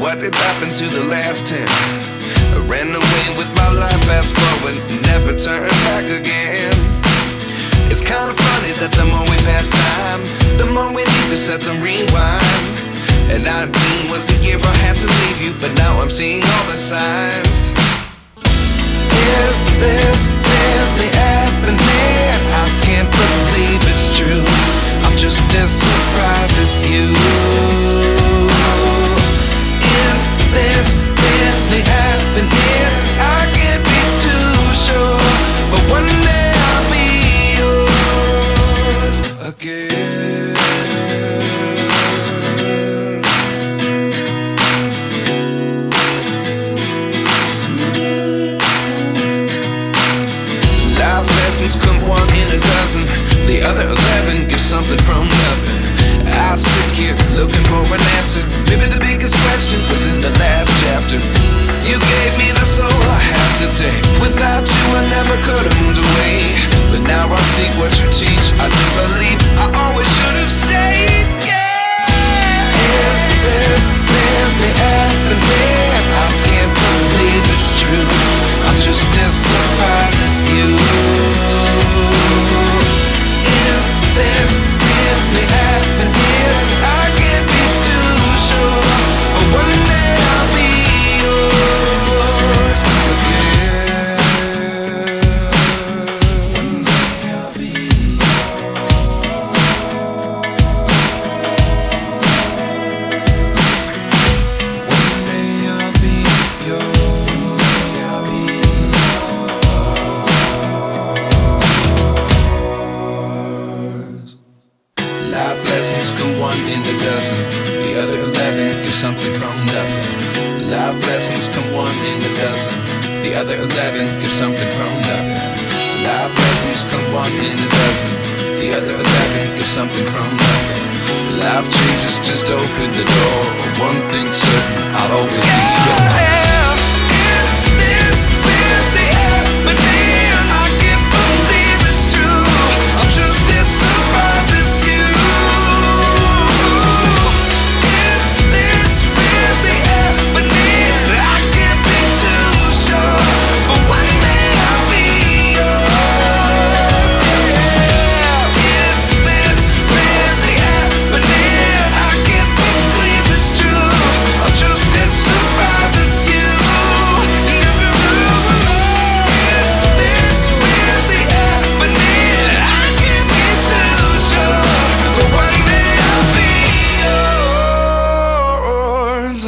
what did happen to the last 10? I ran away with my life, fast forward, never turn back again. It's kind of funny that the more we pass time, the more we need to set them rewind. And 19 was the year I had to leave you, but now I'm seeing all the signs. Is this really happening? I can't believe it's true. I'm just as surprised as you. Is this really happening? I can't be too sure, but one day I'll be yours again. Life lessons come one in a dozen. The other 11 get something from nothing. I sit here looking for an answer. Maybe the biggest question was in the last chapter. You gave me the soul I have today. Without you I never could have moved away. But now I see what you teach. I do believe I always should have stayed. Yeah. Is this really happening? I can't believe it's true. I'm just as surprised as you. Is this really happening? I can't be too sure, but one day I'll be yours again. One day I'll be yours. One day I'll be yours. One day I'll be yours. Life lessons come one in a dozen. The other 11 give something from nothing. Life lessons come one in a dozen. The other 11 give something from nothing. Life lessons come one in a dozen. The other 11 give something from nothing. Life changes just open the door. One thing's certain, I'll always be